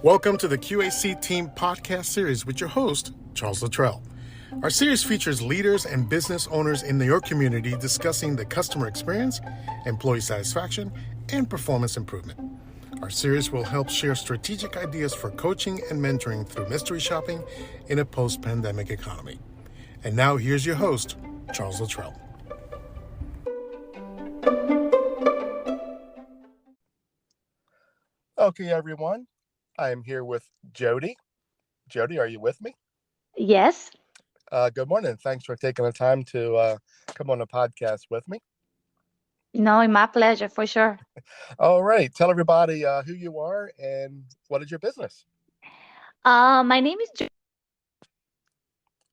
Welcome to the Q.A.C. Team podcast series with your host, Charles Luttrell. Our series features leaders and business owners in your community discussing the customer experience, employee satisfaction, and performance improvement. Our series will help share strategic ideas for coaching and mentoring through mystery shopping in a post-pandemic economy. And now here's your host, Charles Luttrell. Okay, everyone. I am here with Jodie. Jodie, are you with me? Yes. Good morning. Thanks for taking the time to come on the podcast with me. No, my pleasure, for sure. All right. Tell everybody who you are and what is your business? My name is Jodie.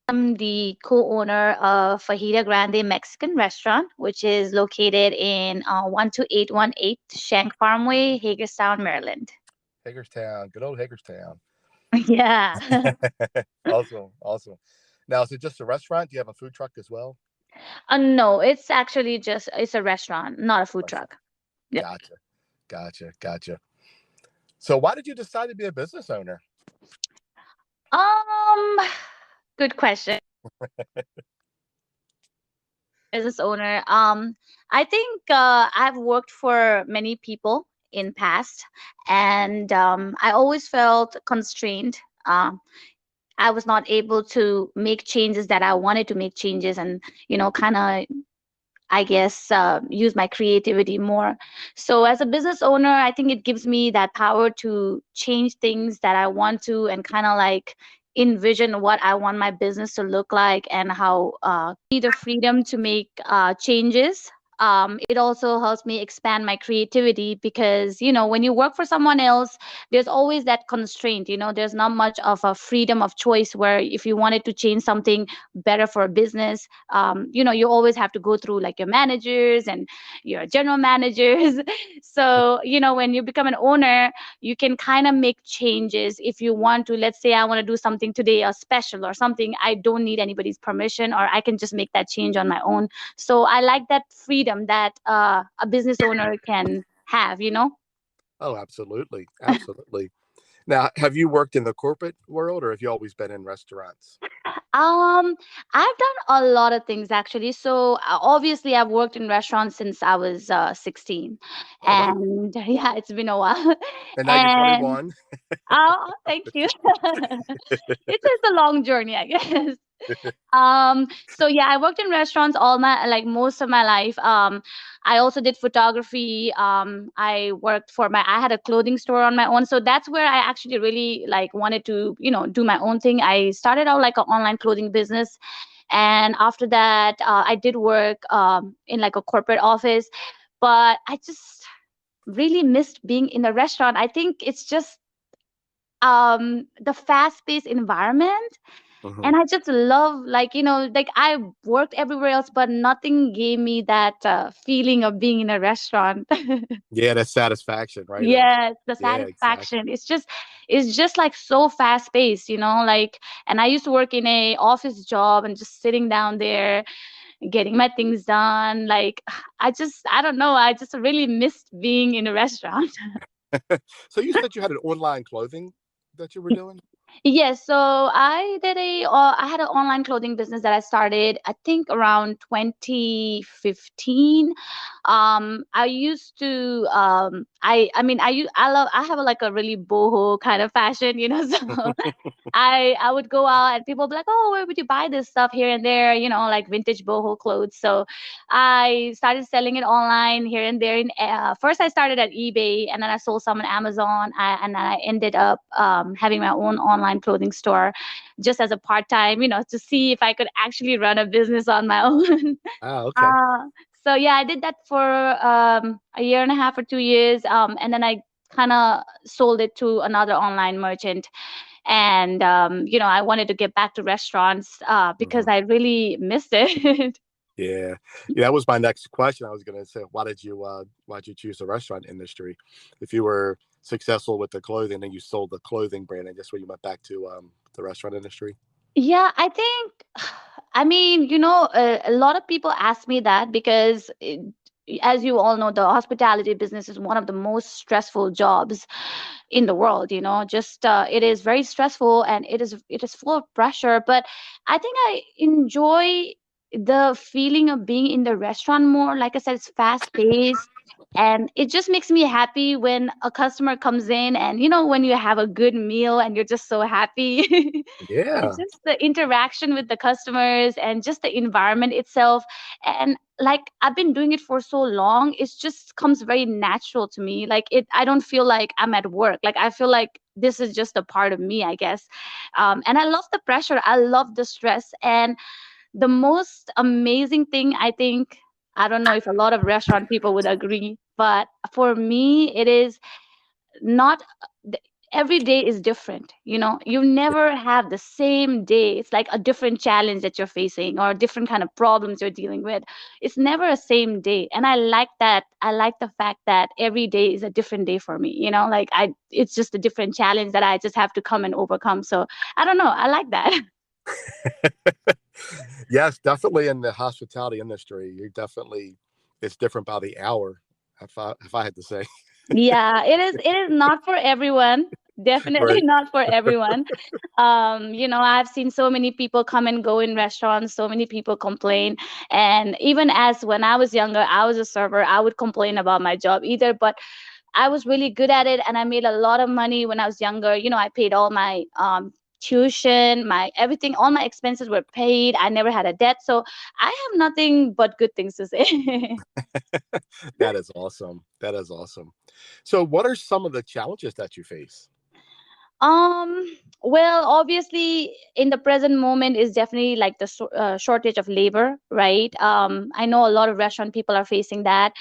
I'm the co-owner of Fajita Grande Mexican restaurant, which is located in 12818 Shank Farmway, Hagerstown, Maryland. Hagerstown. Good old Hagerstown. Yeah. Awesome. Now, is it just a restaurant? Do you have a food truck as well? No, it's actually it's a restaurant, not a food truck. Yep. Gotcha. So why did you decide to be a business owner? Good question. Business owner. I think I've worked for many people in past, and I always felt constrained. I was not able to make changes that I wanted to make changes, and kind of, I guess, use my creativity more. So as a business owner, I think it gives me that power to change things that I want to, and kind of like envision what I want my business to look like, and how need the freedom to make changes. It also helps me expand my creativity, because when you work for someone else, there's always that constraint. There's not much of a freedom of choice, where if you wanted to change something better for a business, you always have to go through like your managers and your general managers. So when you become an owner, you can kind of make changes if you want to. Let's say I want to do something today, a special or something, I don't need anybody's permission, or I can just make that change on my own. So I like that freedom that a business owner can have. Oh, absolutely. Now, have you worked in the corporate world, or have you always been in restaurants? I've done a lot of things, actually. So obviously I've worked in restaurants since I was 16. Oh, wow. And yeah, it's been a while. And now you're And 21. thank you. It's a long journey, I guess. So yeah, I worked in restaurants most of my life. I also did photography. I had a clothing store on my own. So that's where I actually really like wanted to, do my own thing. I started out like an online clothing business. And after that, I did work in like a corporate office, but I just really missed being in a restaurant. I think it's just the fast-paced environment. Mhm. And I just love, like I worked everywhere else, but nothing gave me that feeling of being in a restaurant. Yeah, that's satisfaction, right? Yes, the Yeah, exactly. satisfaction. It's just like so fast paced, like. And I used to work in a office job and just sitting down there getting my things done. Like, I don't know. I just really missed being in a restaurant. So you said you had an online clothing that you were doing? Yes, so I had an online clothing business that I started, I think, around 2015. I used to I have like a really boho kind of fashion, so I would go out and people would be like, "Oh, where would you buy this stuff here and there?" Like vintage boho clothes. So I started selling it online here and there. First, I started at eBay, and then I sold some on Amazon, and then I ended up having my own online clothing store, just as a part time, to see if I could actually run a business on my own. Ah, okay. uh, so yeah, I did that for a year and a half or 2 years, and then I kind of sold it to another online merchant. And I wanted to get back to restaurants because Mhm. I really missed it. Yeah, that was my next question. I was going to say, why'd you choose the restaurant industry? If you were successful with the clothing and you sold the clothing brand, and just when you went back to the restaurant industry. Yeah, I think, I mean, a lot of people ask me that, because as you all know, the hospitality business is one of the most stressful jobs in the world. Just it is very stressful, and it is full of pressure. But I think I enjoy the feeling of being in the restaurant more. Like I said, it's fast paced, and it just makes me happy when a customer comes in, and when you have a good meal and you're just so happy. It's Yeah. just the interaction with the customers and just the environment itself. And like, I've been doing it for so long, it just comes very natural to me. Like, I don't feel like I'm at work. Like, I feel like this is just a part of me, I guess. And I love the pressure, I love the stress. And the most amazing thing, I think, I don't know if a lot of restaurant people would agree, but for me, it is not th- every day is different. You never have the same day. It's like a different challenge that you're facing, or a different kind of problems you're dealing with. It's never a same day, and I like that. I like the fact that every day is a different day for me. Like, it's just a different challenge that I just have to come and overcome. So I don't know, I like that. Yes, definitely in the hospitality industry, it's different by the hour, if I had to say. Yeah, it is not for everyone. Definitely Right. not for everyone. I've seen so many people come and go in restaurants, so many people complain. And even as when I was younger, I was a server, I would complain about my job either, but I was really good at it, and I made a lot of money when I was younger. I paid all my tuition, my everything, all my expenses were paid. I never had a debt. So I have nothing but good things to say. That is awesome. That is awesome. So, what are some of the challenges that you face? Um, well, obviously, in the present moment is definitely like the shortage of labor, right? I know a lot of restaurant people are facing that,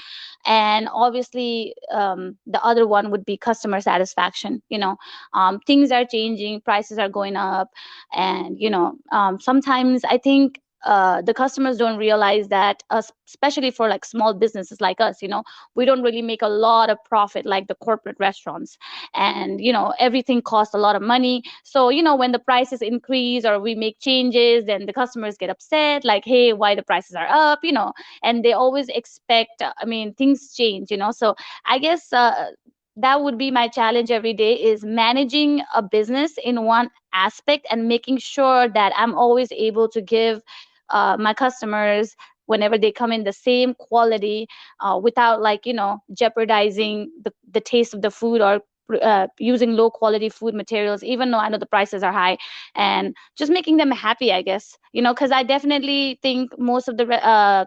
and obviously, the other one would be customer satisfaction. Things are changing, prices are going up, and sometimes I think. The customers don't realize that us, especially for like small businesses like us, we don't really make a lot of profit like the corporate restaurants. And everything costs a lot of money. So when the prices increase or we make changes, then the customers get upset, like, hey, why the prices are up. And they always expect, I mean, things change. So I guess that would be my challenge every day, is managing a business in one aspect and making sure that I'm always able to give my customers, whenever they come in, the same quality, without, like, jeopardizing the taste of the food, or using low quality food materials, even though I know the prices are high. And just making them happy, I guess. Because I definitely think most of the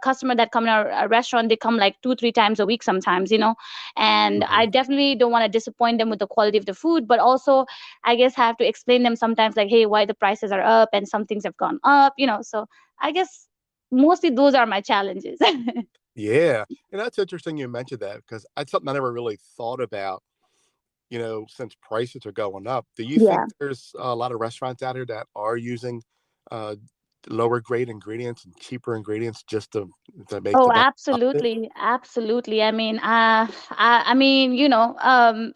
customer that come in our restaurant, they come like 2 3 times a week sometimes. And I Mhm. definitely don't want to disappoint them with the quality of the food, but also I guess have to explain them sometimes, like, hey, why the prices are up, and some things have gone up. So I guess mostly those are my challenges. Yeah, and that's interesting you mentioned that because that's something I never really thought about. Since prices are going up, do you think Yeah. there's a lot of restaurants out here that are using uh, lower grade ingredients and cheaper ingredients just to make Oh, the best profit? absolutely, absolutely. I mean, I mean,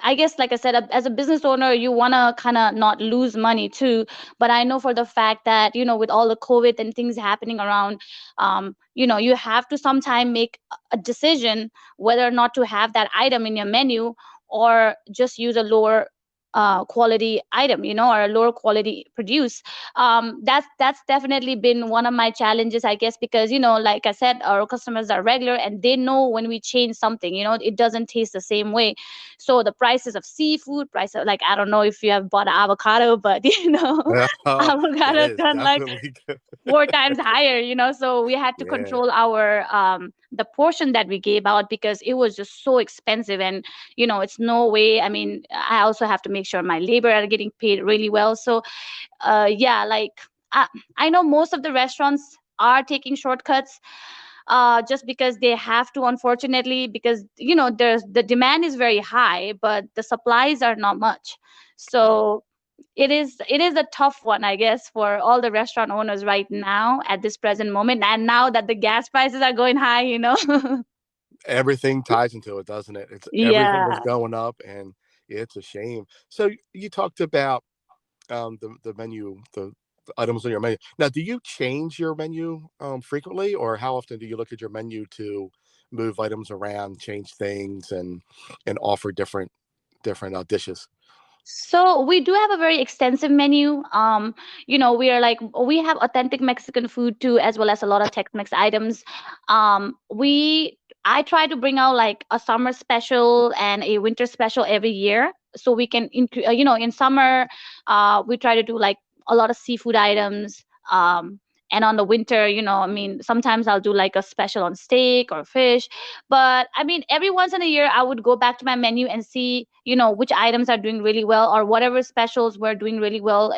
I guess, like I said, as a business owner, you wanna kind of not lose money too. But I know for the fact that, with all the COVID and things happening around, you have to sometime make a decision whether or not to have that item in your menu, or just use a lower quality item, or a lower quality produce. That's definitely been one of my challenges, I guess, because, like I said, our customers are regular, and they know when we change something, it doesn't taste the same way. So the prices of seafood, price of, like, I don't know if you have bought avocado, but That avocado is done like definitely good. 4 times higher. So we had to Yeah. control our the portion that we gave out, because it was just so expensive. And it's no way, I mean, I also have to make sure my labor are getting paid really well. So yeah, like, I know most of the restaurants are taking shortcuts, just because they have to, unfortunately, because there's the demand is very high, but the supplies are not much. Yeah. So it is a tough one, I guess, for all the restaurant owners right now at this present moment, and now that the gas prices are going high. Everything ties into it, doesn't it? It's everything is Yeah. going up, and it's a shame. So you talked about the menu, the items on your menu. Now, do you change your menu frequently, or how often do you look at your menu to move items around, change things, and offer different dishes. So we do have a very extensive menu. We are like we have authentic Mexican food too, as well as a lot of Tex-Mex items. We I try to bring out like a summer special and a winter special every year, so we can, in summer, we try to do like a lot of seafood items. And on the winter, I mean, sometimes I'll do like a special on steak or fish. But I mean, every once in a year, I would go back to my menu and see, which items are doing really well, or whatever specials were doing really well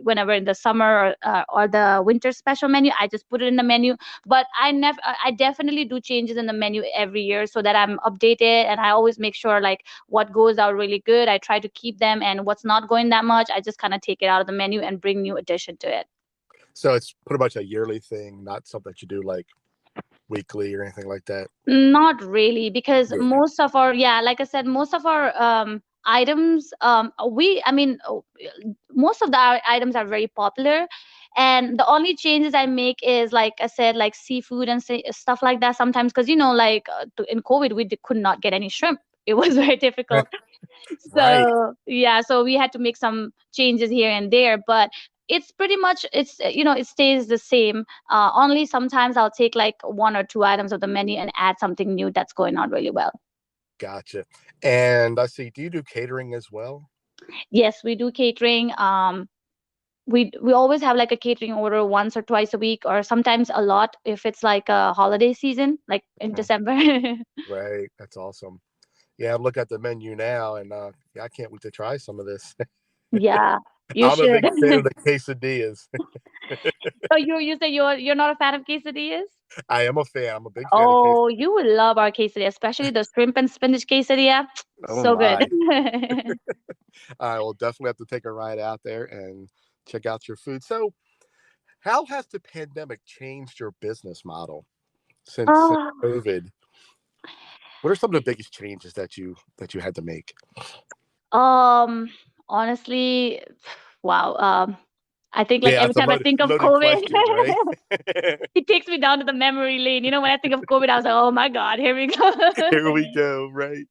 whenever in the summer, or the winter special menu. I just put it in the menu. But I definitely do changes in the menu every year so that I'm updated, and I always make sure like what goes out really good, I try to keep them, and what's not going that much, I just kind of take it out of the menu and bring new addition to it. So it's pretty much a yearly thing, not something that you do like weekly or anything like that. Not really, because Yeah. most of our, yeah, like I said, most of our items, most of the items are very popular. And the only changes I make is, like I said, like seafood and stuff like that sometimes, because, like in COVID, we could not get any shrimp. It was very difficult. Right. So yeah, so we had to make some changes here and there, but it's pretty much, it stays the same. Only sometimes I'll take like one or two items of the menu and add something new that's going on really well. Gotcha. And I see, do you do catering as well? Yes, we do catering. We always have like a catering order once or twice a week, or sometimes a lot if it's like a holiday season, like in Mhm. December. Right. That's awesome. Yeah, I'm looking at the menu now, and yeah, I can't wait to try some of this. Yeah, you I'm a should. big fan of the quesadillas. So you say you're not a fan of quesadillas? I am a fan. I'm a big fan of quesadillas. Oh, you would love our quesadilla, especially the shrimp and spinach quesadilla. Oh So good. my! I will definitely have to take a ride out there and check out your food. So, how has the pandemic changed your business model since Oh, COVID? What are some of the biggest changes that you had to make? um, honestly, wow. I think like Yeah, every that's a time I think of loaded COVID, question, right? it takes me down to the memory lane. When I think of COVID, I was like, oh my God, here we go. Here we go. Right.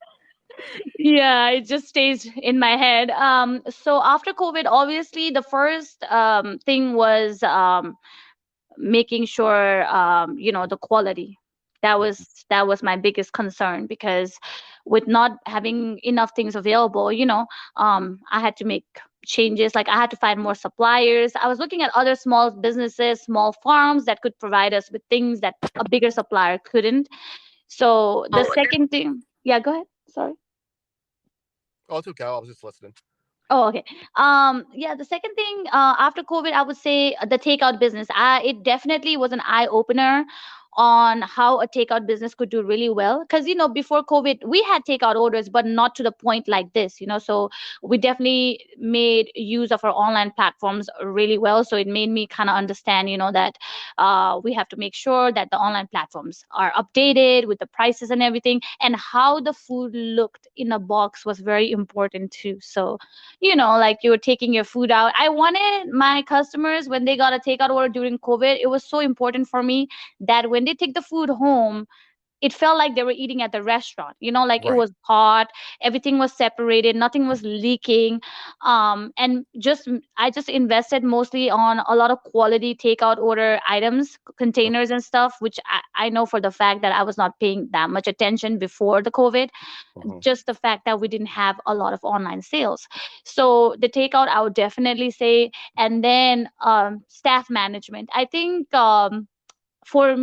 Yeah, it just stays in my head. So after COVID, obviously the first thing was making sure, the quality. That was my biggest concern, because with not having enough things available, I had to make changes. Like I had to find more suppliers. I was looking at other small businesses, small farms that could provide us with things that a bigger supplier couldn't. So the second thing, yeah, go ahead, sorry. Oh, it's okay. I was just listening. Oh, okay. Yeah, the second thing, after COVID, I would say the takeout business. It definitely was an eye opener on how a takeout business could do really well. Because, before COVID, we had takeout orders, but not to the point like this, So we definitely made use of our online platforms really well. So it made me kind of understand, that we have to make sure that the online platforms are updated with the prices and everything, and how the food looked in a box was very important too. So like you were taking your food out. I wanted my customers, when they got a takeout order during COVID, it was so important for me that when they take the food home, it felt like they were eating at the restaurant, like it Right. was hot, everything was separated, nothing was leaking. And I just invested mostly on a lot of quality takeout order items, containers and stuff, which I know for the fact that I was not paying that much attention before the COVID. Mhm. Just the fact that we didn't have a lot of online sales. So the takeout, I would definitely say. And then staff management, I think, for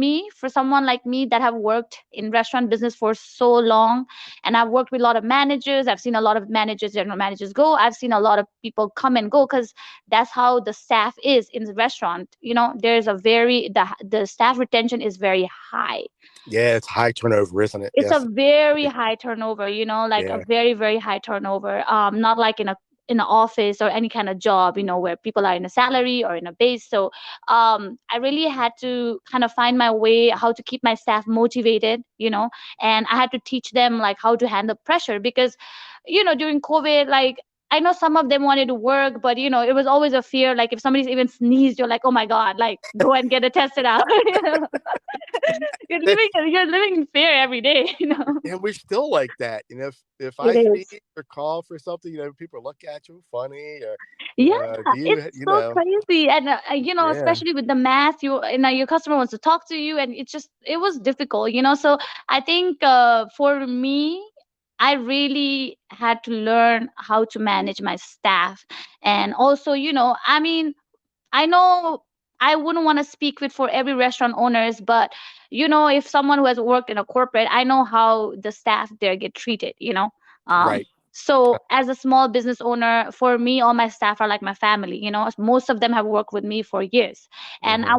someone like me that have worked in restaurant business for so long, and I've worked with a lot of managers, I've seen a lot of managers, general managers go, I've seen a lot of people come and go, because that's how the staff is in the restaurant. There's a very the staff retention is very high. Yeah, it's high turnover, isn't it? It's a Yes. very high turnover, like a Yeah. very, very high turnover. Not like in an office or any kind of job, where people are in a salary or in a base. So I really had to kind of find my way how to keep my staff motivated, and I had to teach them like how to handle pressure, because during COVID, like, I know some of them wanted to work, but it was always a fear. Like if somebody's even sneezed, you're like, oh my God, like go and get it tested out. You're living in fear every day. And we're still like that. If It I sneeze is. or cough or something, people look at you funny, or Yeah, do you, it's so crazy, and yeah, especially with the math, your customer wants to talk to you, and it was difficult. So I think for me, I really had to learn how to manage my staff, and also, I mean, I know I wouldn't want to speak with for every restaurant owners, but if someone who has worked in a corporate, I know how the staff there get treated. Um, right. so as a small business owner, for me, all my staff are like my family. Most of them have worked with me for years, and Hmm. I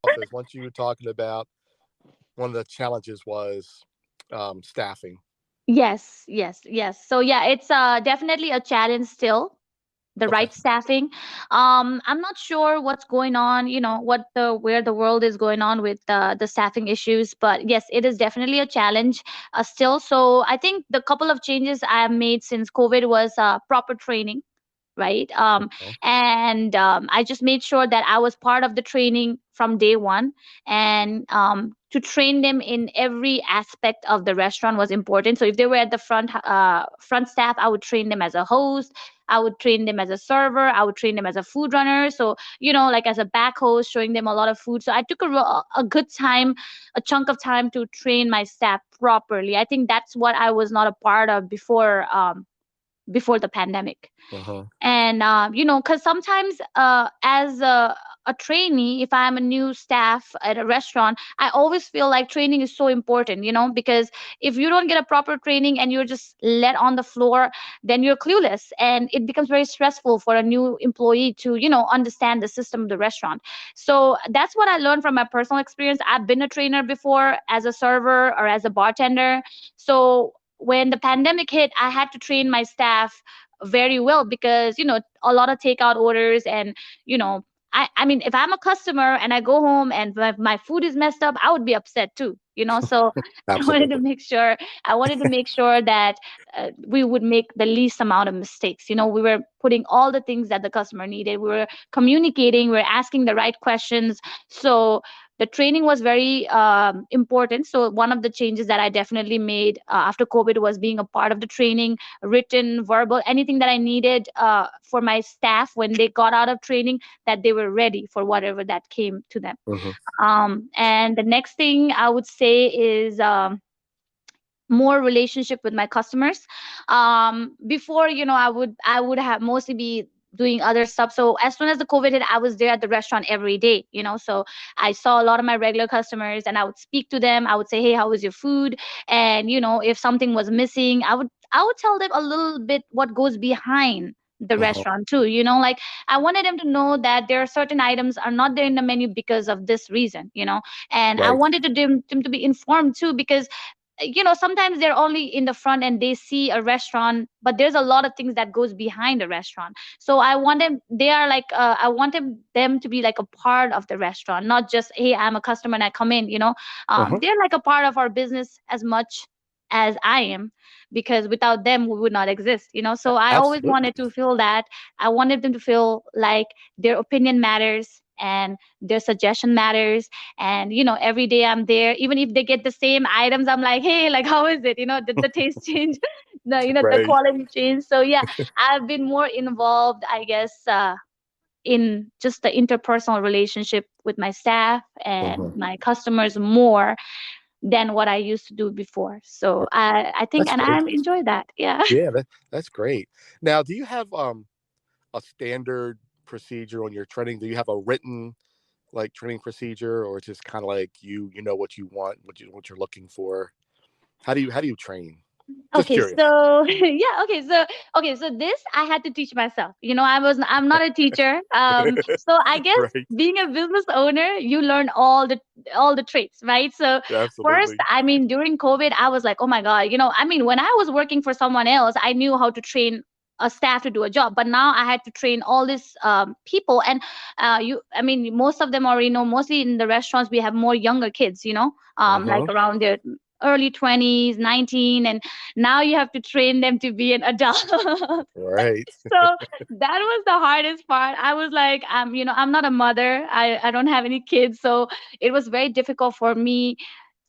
Office. Once you were talking about one of the challenges was staffing. yes, yes, yes. So yeah, it's definitely a challenge still, the Okay. right staffing. I'm not sure what's going on, where the world is going on with the staffing issues, but yes, it is definitely a challenge still. So I think the couple of changes I have made since COVID was proper training, right? Okay. And I just made sure that I was part of the training from day one, and to train them in every aspect of the restaurant was important. So if they were at the front staff, I would train them as a host. I would train them as a server. I would train them as a food runner. So like as a back host, showing them a lot of food. So I took a good time, a chunk of time to train my staff properly. I think that's what I was not a part of before the pandemic. Uh-huh. And because sometimes as a trainee, if I'm a new staff at a restaurant, I always feel like training is so important, because if you don't get a proper training and you're just let on the floor, then you're clueless, and it becomes very stressful for a new employee to understand the system of the restaurant. So that's what I learned from my personal experience. I've been a trainer before as a server or as a bartender. So when the pandemic hit, I had to train my staff very well, because a lot of takeout orders, and you know I mean, if I'm a customer and I go home and my food is messed up, I would be upset too. So i wanted to Absolutely. make sure i wanted to make sure that we would make the least amount of mistakes. We were putting all the things that the customer needed, we were communicating, we were asking the right questions. So the training was very important. So one of the changes that I definitely made after COVID was being a part of the training, written, verbal, anything that I needed for my staff when they got out of training, that they were ready for whatever that came to them. Hmm. And the next thing I would say is more relationship with my customers. Before, I would have mostly be doing other stuff. So as soon as the COVID hit, I was there at the restaurant every day. So I saw a lot of my regular customers, and I would speak to them. I would say, hey, how was your food? And if something was missing, I would tell them a little bit what goes behind the Uh-huh. restaurant too. Like I wanted them to know that there are certain items are not there in the menu because of this reason. And I Right. wanted them to be informed too, because sometimes they're only in the front and they see a restaurant, but there's a lot of things that goes behind a restaurant. So I want them they are like I wanted them to be like a part of the restaurant, not just, hey, I'm a customer and I come in. Uh-huh. They're like a part of our business as much as I am, because without them we would not exist. So I always Absolutely. wanted to feel that. I wanted them to feel like their opinion matters and their suggestion matters. And every day I'm there, even if they get the same items, I'm like, hey, like, how is it? Did the taste change? The Right. quality change. So yeah, I've been more involved, I guess, in just the interpersonal relationship with my staff and Uh-huh. my customers more than what I used to do before. So I think, That's and great. I enjoy that. Yeah. Yeah, that's great. Now, do you have a standard procedure on your training? Do you have a written like training procedure, or it's just kind of like you know what you want, what you're looking for? How do you train? Just Okay, curious. so yeah, okay, so this I had to teach myself. I'm not a teacher. So I guess Right. being a business owner, you learn all the traits, right? So first, Absolutely. I mean, during COVID, I was like, oh my God, I mean, when I was working for someone else, I knew how to train a staff to do a job, but now I had to train all these people. And I mean, most of them already know. Mostly in the restaurants, we have more younger kids, like Uh-huh. around their early 20s, 19, and now you have to train them to be an adult. Right. So that was the hardest part. I was like, I'm not a mother. I don't have any kids, so it was very difficult for me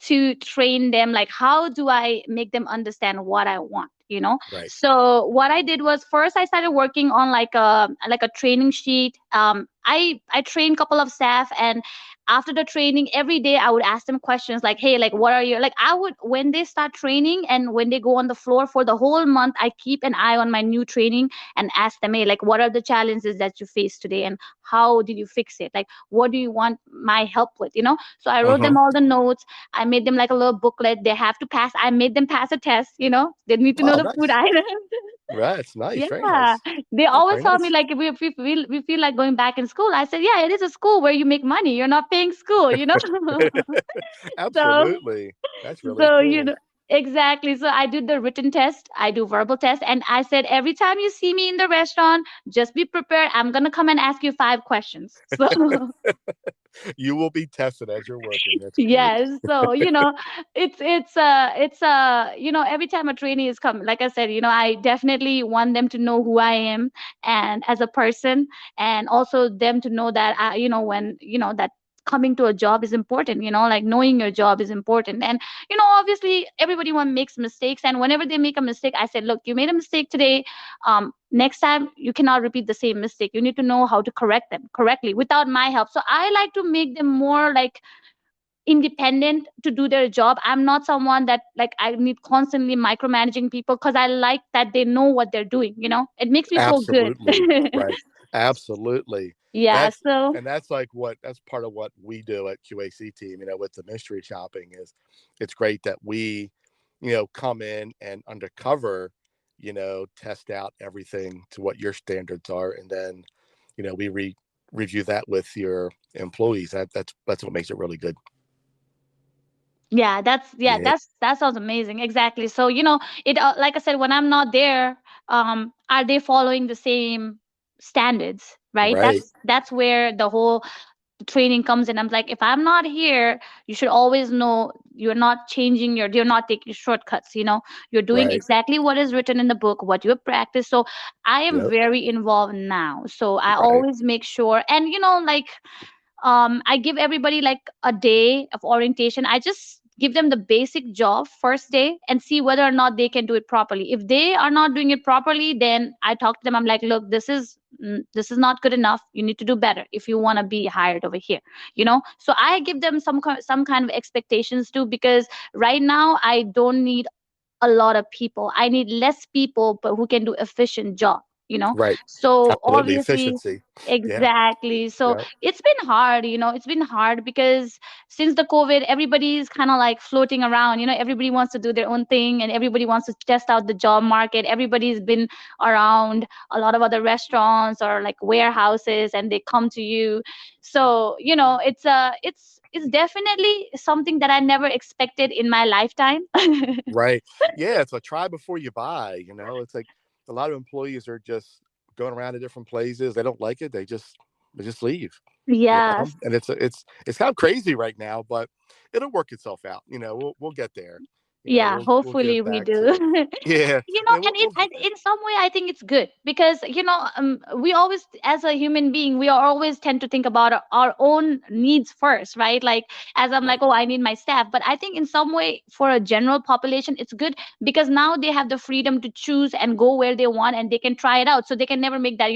to train them. Like, how do I make them understand what I want? Right. So what I did was, first I started working on like a training sheet. I trained a couple of staff, and after the training, every day I would ask them questions like, hey, like, what are your, like, I would, when they start training and when they go on the floor for the whole month, I keep an eye on my new training and ask them, hey, like, what are the challenges that you face today, and how did you fix it? Like, what do you want my help with? So I wrote them Uh-huh. all the notes. I made them like a little booklet. They have to pass. I made them pass a test. They need to know Oh, the food nice. items. Right. It's nice. Very Yeah, nice. they That's always very tell me nice. like, if we feel like going back in school. I said, yeah, it is a school where you make money. You're not paying school. So Absolutely. That's really so cool. exactly. So I did the written test, I do verbal test, and I said, every time you see me in the restaurant, just be prepared. I'm gonna come and ask you 5 questions. So You will be tested as you're working. That's great. yes. So, every time a trainee is coming, like I said, I definitely want them to know who I am and as a person, and also them to know that when that coming to a job is important, like knowing your job is important. And obviously everybody one makes mistakes, and whenever they make a mistake, I said, look, you made a mistake today. Next time you cannot repeat the same mistake. You need to know how to correct them correctly without my help. So I like to make them more like independent to do their job. I'm not someone that like I need constantly micromanaging people, because I like that they know what they're doing. It makes me feel good. Absolutely. Right. Absolutely. Yeah. That's So and that's like that's part of what we do at Q.A.C team, with the mystery shopping is it's great that we, come in and undercover, test out everything to what your standards are. And then, we review that with your employees. That's what makes it really good. yeah, Yeah. that sounds amazing. Exactly. So it like I said, when I'm not there, are they following the same standards? Right. Right. That's where the whole training comes in. I'm like, if I'm not here, you should always know you're not taking shortcuts. You're doing Right. exactly what is written in the book, what you have practiced. So I am Yep. very involved now. So I Right. always make sure, and like, I give everybody like a day of orientation. I just give them the basic job first day and see whether or not they can do it properly. If they are not doing it properly, then I talk to them. I'm like, look, this is not good enough. You need to do better if you want to be hired over here. So I give them some kind of expectations too, because right now I don't need a lot of people. I need less people, but who can do efficient job, Right. so Absolutely. obviously. Efficiency. Yeah. Exactly. So Yep. it's been hard, it's been hard because since the COVID, everybody's kind of like floating around. Everybody wants to do their own thing, and everybody wants to test out the job market. Everybody's been around a lot of other restaurants or like warehouses, and they come to you. So it's definitely something that I never expected in my lifetime. Right. Yeah, it's a try before you buy, It's like a lot of employees are just going around to different places. They don't like it. They just leave, Yes. And it's kind of crazy right now, but it'll work itself out. We'll get there. Yeah, We'll hopefully get we back do. to yeah, And we'll get there. in some way, I think it's good because, we always, as a human being, we are always tend to think about our own needs first, right? Like, as I'm like, Right. oh, I need my staff. But I think in some way, for a general population, it's good because now they have the freedom to choose and go where they want, and they can try it out. So they can never make that,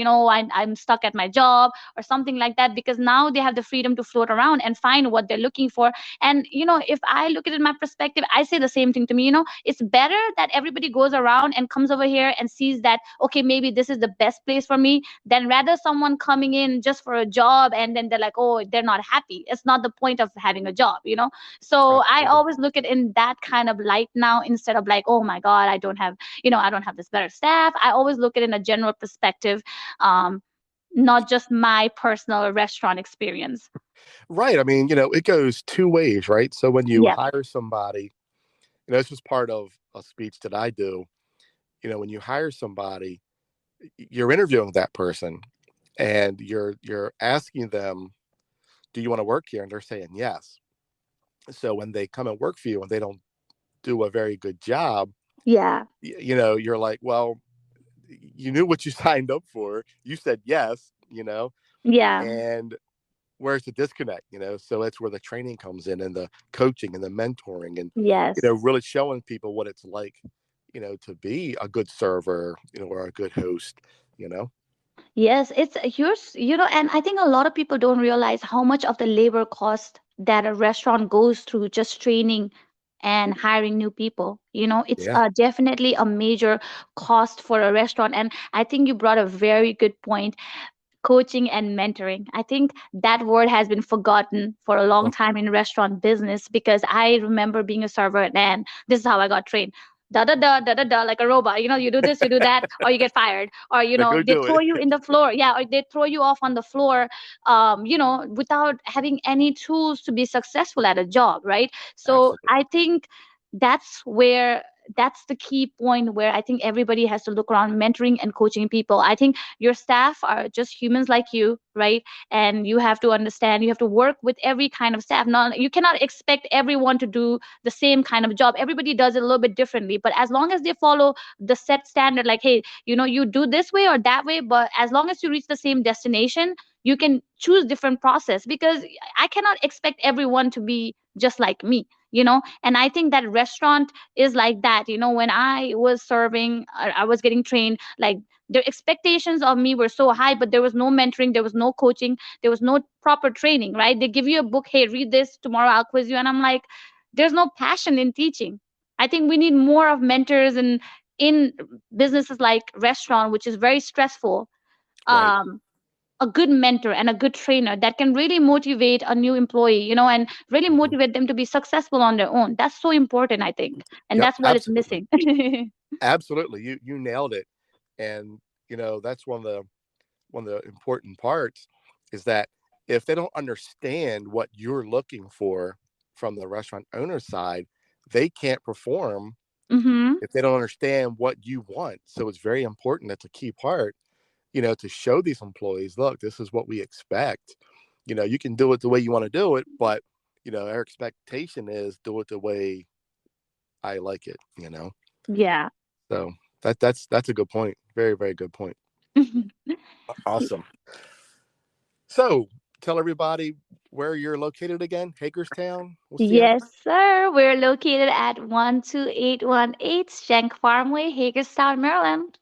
I'm stuck at my job or something like that, because now they have the freedom to float around and find what they're looking for. And if I look at it in my perspective, I say the same thing to me. It's better that everybody goes around and comes over here and sees that, okay, maybe this is the best place for me, than rather someone coming in just for a job and then they're like, oh, they're not happy. It's not the point of having a job. So I Absolutely. always look at it in that kind of light now, instead of like, oh my God, I don't have this better staff. I always look at it in a general perspective, not just my personal restaurant experience. Right. I mean, it goes two ways, right? So when you Yeah. hire somebody, this is part of a speech that I do. When you hire somebody, you're interviewing that person and you're asking them, do you want to work here? And they're saying yes. So when they come and work for you and they don't do a very good job, Yeah. you're like, well, you knew what you signed up for. You said yes, Yeah. and where's the disconnect, So that's where the training comes in, and the coaching and the mentoring, and Yes. really showing people what it's like, to be a good server, or a good host, you know. Yes, it's yours, and I think a lot of people don't realize how much of the labor cost that a restaurant goes through just training and hiring new people. It's Yeah. definitely a major cost for a restaurant. And I think you brought a very good point, coaching and mentoring. I think that word has been forgotten for a long Oh, time in restaurant business, because I remember being a server and this is how I got trained. Da da da da da da, like a robot. You do this, you do that, or you get fired, or yeah, go they do throw it. you in the floor. Yeah, or they throw you off on the floor, without having any tools to be successful at a job, right? So Absolutely. I think that's where that's the key point where I think everybody has to look around mentoring and coaching people. I think your staff are just humans like you, right? And you have to understand, you have to work with every kind of staff. Not You cannot expect everyone to do the same kind of job. Everybody does it a little bit differently, but as long as they follow the set standard, like, hey, you do this way or that way, but as long as you reach the same destination, you can choose different process, because I cannot expect everyone to be just like me. And I think that restaurant is like that. When I was serving, I was getting trained, like, the expectations of me were so high, but there was no mentoring, there was no coaching, there was no proper training, right? They give you a book, hey, read this, tomorrow I'll quiz you, and I'm like, there's no passion in teaching. I think we need more of mentors, and in businesses like restaurant, which is very stressful, Right. um a good mentor and a good trainer that can really motivate a new employee, and really Hmm. motivate them to be successful on their own. That's so important, I think, and Yep. that's what is Absolutely. missing. Absolutely. You nailed it. And that's one of the important parts, is that if they don't understand what you're looking for from the restaurant owner side, they can't perform Hmm. if they don't understand what you want. So it's very important. That's a key part, to show these employees, look, this is what we expect. You can do it the way you want to do it, but our expectation is do it the way I like it. Yeah. So that's a good point. Very, very good point. Awesome. So tell everybody where you're located again. Hagerstown. What's the Yes, address? sir. We're located at 12818 Shank Farmway, Hagerstown, Maryland.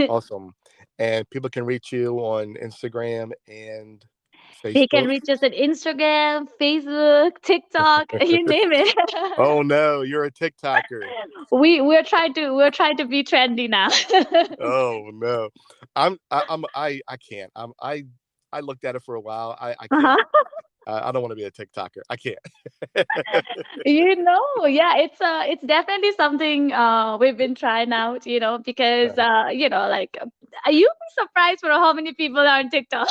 Awesome. And people can reach you on Instagram and They can Facebook. reach us at Instagram, Facebook, TikTok, you name it. Oh no, you're a TikToker. We're trying to be trendy now. Oh no, I can't. I looked at it for a while. I can't. Uh-huh. I don't want to be a TikToker. I can't. Yeah, it's definitely something we've been trying out, because like, you'd be surprised for how many people are on TikTok.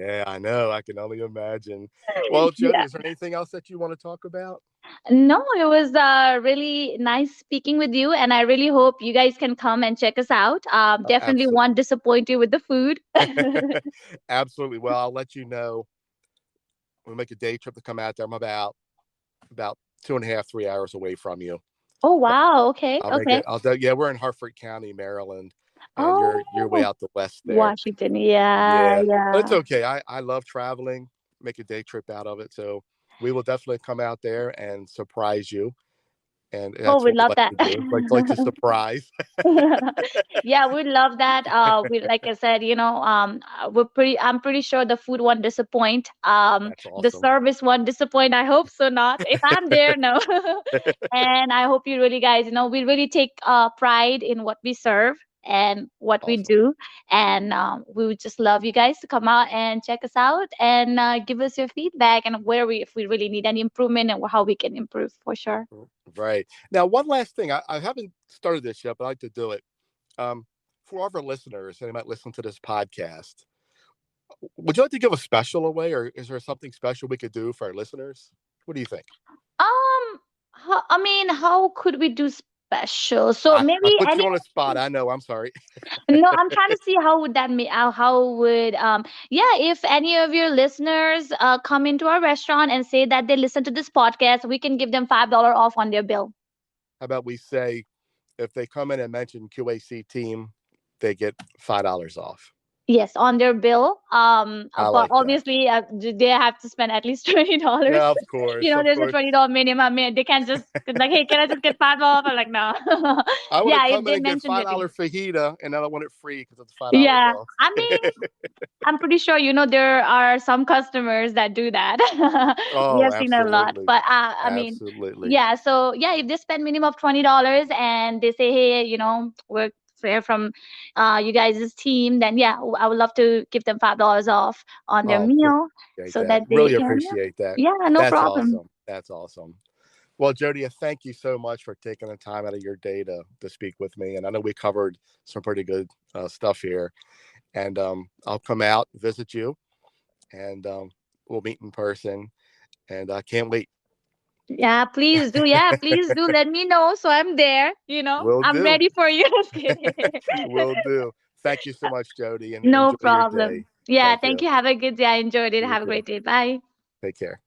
Yeah, I know. I can only imagine. Well, Jody, Yeah. is there anything else that you want to talk about? No, it was really nice speaking with you, and I really hope you guys can come and check us out. Definitely Absolutely. won't disappoint you with the food. Absolutely. Well, I'll let you know. We make a day trip to come out there. I'm about 2.5, 3 hours away from you. Oh, But wow. Okay. I'll make Okay. it. I'll do. Yeah, we're in Hartford County, Maryland, and you're way Oh, out the west there. Washington. Yeah, Yeah, but it's yeah. okay. I love traveling. Make a day trip out of it. So we will definitely come out there and surprise you, and Oh, that's we what we love like that. to do. Like to surprise. Yeah, we love that. We, like I said, I'm pretty sure the food won't disappoint. That's The awesome. service won't disappoint. I hope so not. If I'm there, no. And I hope you really guys, we really take pride in what we serve and what we Awesome. do. And we would just love you guys to come out and check us out and give us your feedback and if we really need any improvement and how we can improve for sure. Right. Now, one last thing. I haven't started this yet, but I like to do it. Um, for all of our listeners, and they might listen to this podcast, would you like to give a special away, or is there something special we could do for our listeners? What do you think? I mean, how could we do special? So I maybe put any. you on a spot. I know. I'm sorry. No, I'm trying to see how would that me how would yeah, if any of your listeners come into our restaurant and say that they listen to this podcast, we can give them $5 off on their bill. How about we say if they come in and mention Q.A.C. team, they get $5 off. Yes, on their bill. I But like that. obviously, they have to spend at least $20. Yeah, of course, of There's a course. $20 minimum. They can't just like, hey, can I just get five off? I'm like, no. I want to Yeah, if come in they and get mention your $5 team. fajita, and then I want it free because it's $5 Yeah, off. I mean, I'm pretty sure there are some customers that do that. We Oh, have seen a lot, absolutely, but I mean, absolutely. yeah. So yeah, if they spend minimum of $20 and they say, hey, we're from you guys' team, then yeah, I would love to give them $5 off on their Oh, meal appreciate so that. that they Really can. appreciate that. Yeah, no That's problem. awesome. That's awesome. Well, Jodie, thank you so much for taking the time out of your day to speak with me. And I know we covered some pretty good stuff here. And I'll come out, visit you, and we'll meet in person. And I can't wait. Yeah, please do. Yeah, please do. Let me know so I'm there. Will I'm do. ready for you. Just kidding. Will do. Thank you so much, Jodie, and No enjoy your day. problem. Yeah, Thank thank you. you. Have a good day. I enjoyed it. You Have a too. great day. Bye. Take care.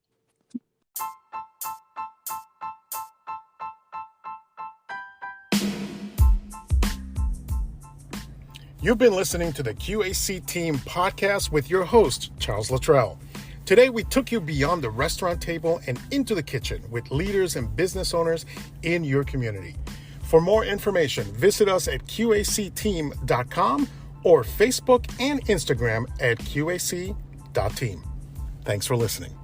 You've been listening to the Q.A.C. Team podcast with your host, Charles Luttrell. Today, we took you beyond the restaurant table and into the kitchen with leaders and business owners in your community. For more information, visit us at QACteam.com or Facebook and Instagram at QAC.team. Thanks for listening.